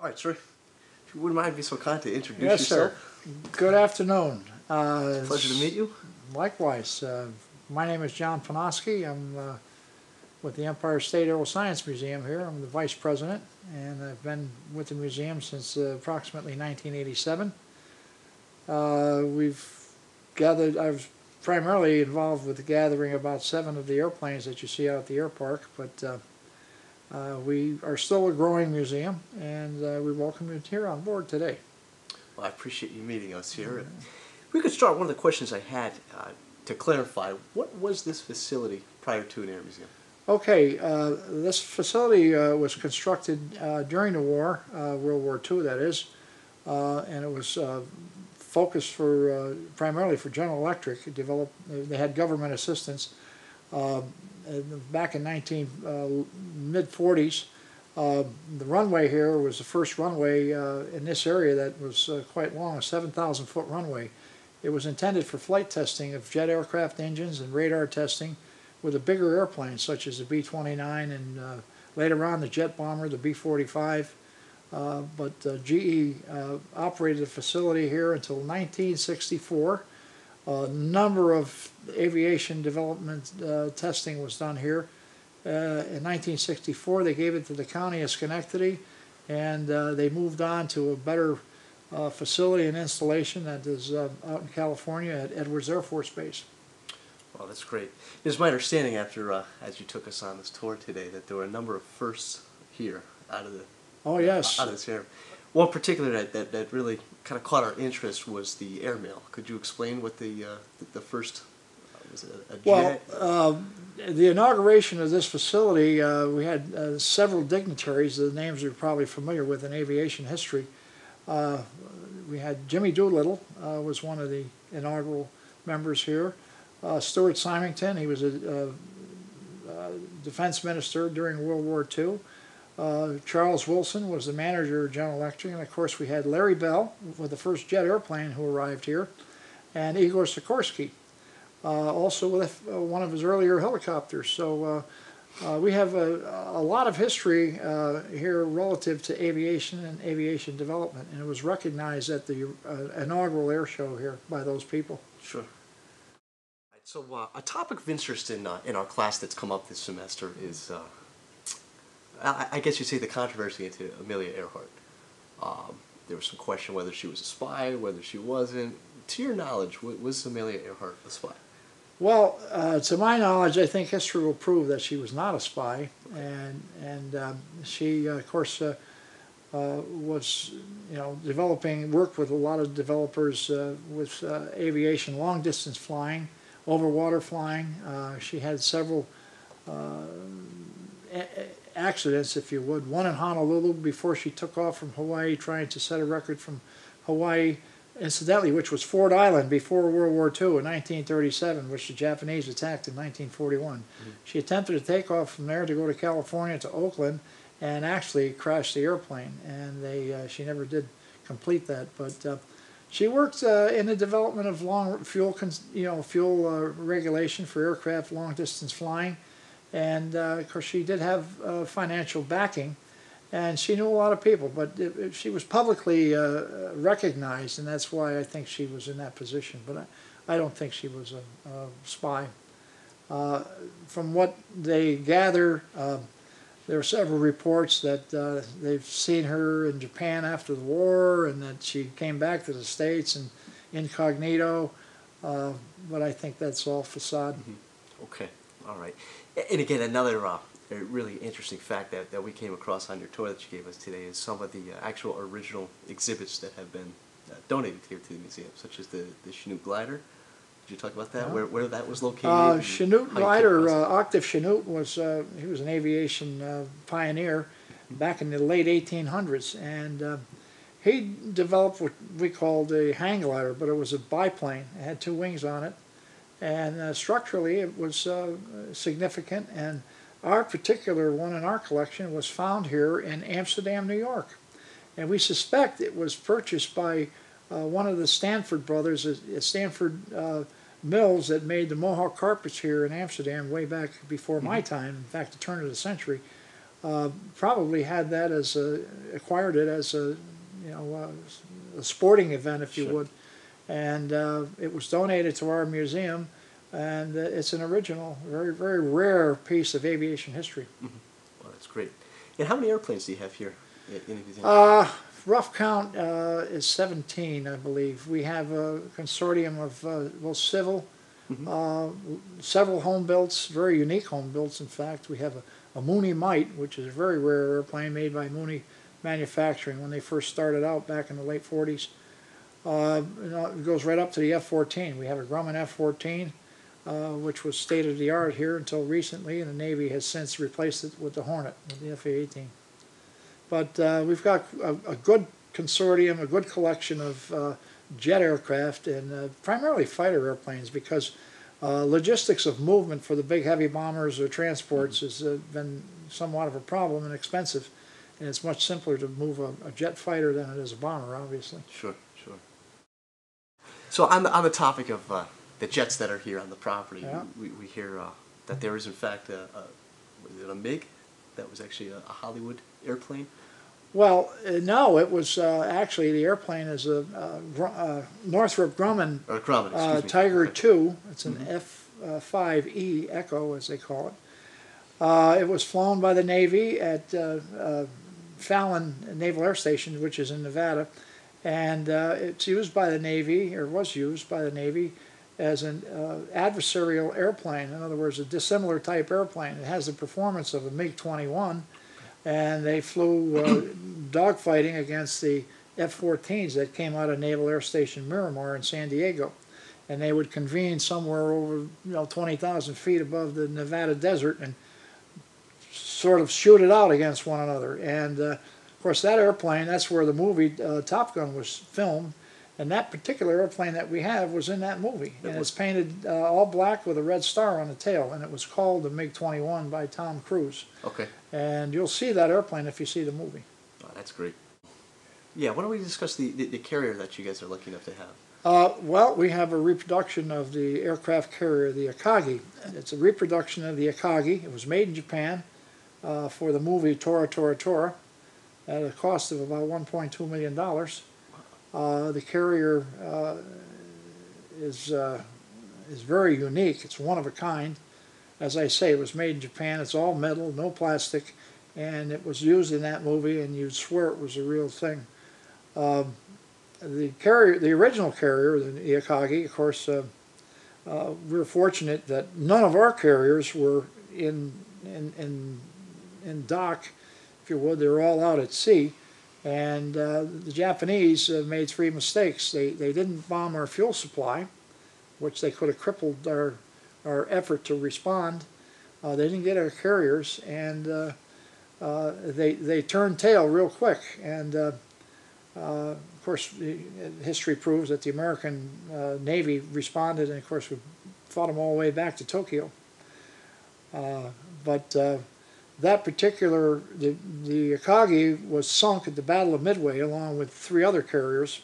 All right, sir. If you wouldn't mind being so kind to introduce Yes, yourself. sir. Good afternoon. Pleasure to meet you. Likewise. My name is John Panoski. I'm with the Empire State Aeroscience Museum here. I'm the vice president, and I've been with the museum since approximately 1987. I was primarily involved with the gathering about 7 of the airplanes that you see out at the air park, but we are still a growing museum, and we welcome you here on board today. Well, I appreciate you meeting us here. We could start. One of the questions I had to clarify, what was this facility prior to an air museum? Okay, this facility was constructed during the war, World War II that is, and it was focused for primarily for General Electric. They had government assistance. Back in mid-40s, the runway here was the first runway in this area that was quite long, a 7,000-foot runway. It was intended for flight testing of jet aircraft engines and radar testing with the bigger airplanes such as the B-29 and later on the jet bomber, the B-45. But GE operated the facility here until 1964. A number of aviation development testing was done here. In 1964 they gave it to the county of Schenectady, and they moved on to a better facility and installation that is out in California at Edwards Air Force Base. Well, that's great. It was my understanding after, as you took us on this tour today, that there were a number of firsts here out of the out of this area. One particular that really kind of caught our interest was the airmail. Could you explain what the first was it a jet? Well, the inauguration of this facility, we had several dignitaries. The names you're probably familiar with in aviation history. We had Jimmy Doolittle was one of the inaugural members here. Stuart Symington, he was a defense minister during World War II. Charles Wilson was the manager of General Electric, and of course we had Larry Bell with the first jet airplane who arrived here, and Igor Sikorsky, also with one of his earlier helicopters. So we have a lot of history here relative to aviation and aviation development, and it was recognized at the inaugural air show here by those people. Sure. So a topic of interest in our class that's come up this semester is, I guess you'd say, the controversy into Amelia Earhart. There was some question whether she was a spy, whether she wasn't. To your knowledge, was Amelia Earhart a spy? Well, to my knowledge, I think history will prove that she was not a spy, and she, of course, was, worked with a lot of developers with aviation, long distance flying, over water flying. She had several accidents, if you would. One in Honolulu before she took off from Hawaii, trying to set a record from Hawaii, incidentally, which was Ford Island before World War II in 1937, which the Japanese attacked in 1941. Mm-hmm. She attempted to take off from there to go to California to Oakland, and actually crashed the airplane. And she never did complete that, but. She worked in the development of long fuel regulation for aircraft long distance flying, and of course she did have financial backing, and she knew a lot of people. But she was publicly recognized, and that's why I think she was in that position. But I don't think she was a spy. From what they gather. There are several reports that they've seen her in Japan after the war, and that she came back to the States and incognito, but I think that's all facade. Mm-hmm. Okay, all right. And again, another really interesting fact that we came across on your tour that you gave us today is some of the actual original exhibits that have been donated here to the museum, such as the Chinook glider. Did you talk about that? Yeah. Where that was located? Chinook glider, Octave Chinook he was an aviation pioneer back in the late 1800s, and he developed what we called a hang glider, but it was a biplane. It had 2 wings on it, and structurally it was significant. And our particular one in our collection was found here in Amsterdam, New York, and we suspect it was purchased by one of the Stanford brothers at Stanford Mills that made the Mohawk carpets here in Amsterdam way back before my time, in fact the turn of the century. probably had that as acquired it as a, a sporting event, if you would. And it was donated to our museum, and it's an original, very, very rare piece of aviation history. Mm-hmm. Well, that's great. And how many airplanes do you have here in the museum? Rough count is 17, I believe. We have a consortium of civil, several home builts, very unique home builts. In fact, we have a Mooney Mite, which is a very rare airplane made by Mooney Manufacturing when they first started out back in the late 40s. It goes right up to the F-14. We have a Grumman F-14, which was state-of-the-art here until recently, and the Navy has since replaced it with the Hornet, with the F-18. But we've got a good consortium, a good collection of jet aircraft, and primarily fighter airplanes, because logistics of movement for the big heavy bombers or transports has been somewhat of a problem and expensive. And it's much simpler to move a jet fighter than it is a bomber, obviously. Sure, sure. So on the topic of the jets that are here on the property, we hear that there is in fact was it a MiG that was actually a Hollywood airplane? Well, no, it was actually, the airplane is a Northrop Grumman, Tiger II. It's an F-5E Echo, as they call it. It was flown by the Navy at Fallon Naval Air Station, which is in Nevada, and it's used by the Navy, or was used by the Navy, as an adversarial airplane. In other words, a dissimilar type airplane. It has the performance of a MiG-21, and they flew dogfighting against the F-14s that came out of Naval Air Station Miramar in San Diego, and they would convene somewhere over 20,000 feet above the Nevada desert and sort of shoot it out against one another. And of course, that airplane, that's where the movie Top Gun was filmed, and that particular airplane that we have was in that movie. And it's painted all black with a red star on the tail, and it was called the MiG-21 by Tom Cruise. Okay. And you'll see that airplane if you see the movie. Oh, that's great. Yeah, why don't we discuss the carrier that you guys are lucky enough to have? Well, we have a reproduction of the aircraft carrier, the Akagi. It's a reproduction of the Akagi. It was made in Japan for the movie Tora Tora Tora at a cost of about $1.2 million. The carrier is very unique. It's one of a kind. As I say, it was made in Japan. It's all metal, no plastic, and it was used in that movie, and you'd swear it was a real thing. The carrier, the original carrier, the Akagi, of course, we were fortunate that none of our carriers were in dock, if you would. They were all out at sea. And the Japanese made three mistakes. They didn't bomb our fuel supply, which they could have crippled our effort to respond. They didn't get our carriers, and they turned tail real quick. And of course, history proves that the American Navy responded, and of course we fought them all the way back to Tokyo. That particular, the Akagi was sunk at the Battle of Midway along with three other carriers,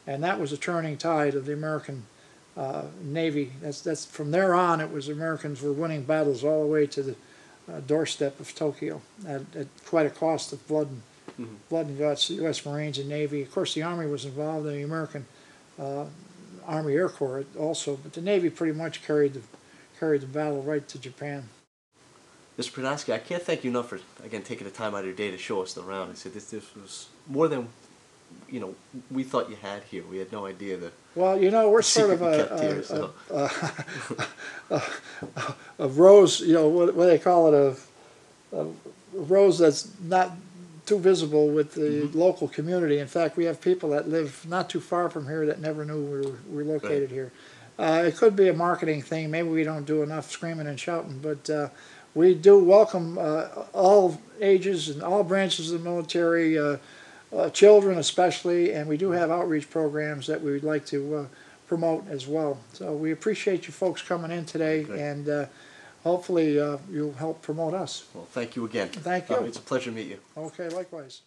and that was a turning tide of the American Navy. That's from there on, it was Americans were winning battles all the way to the doorstep of Tokyo at quite a cost of blood and guts. The U.S. Marines and Navy, of course, the Army was involved in the American Army Air Corps also, but the Navy pretty much carried the battle right to Japan. Mr. Prodosky, I can't thank you enough for, again, taking the time out of your day to show us around. I said this was more than, we thought you had here. We had no idea that. Well, we're sort of a rose, what do they call it, a rose that's not too visible with the local community. In fact, we have people that live not too far from here that never knew we were located here. It could be a marketing thing. Maybe we don't do enough screaming and shouting, but we do welcome all ages and all branches of the military, children especially, and we do have outreach programs that we would like to promote as well. So we appreciate you folks coming in today, and hopefully you'll help promote us. Well, thank you again. Thank you. It's a pleasure to meet you. Okay, likewise.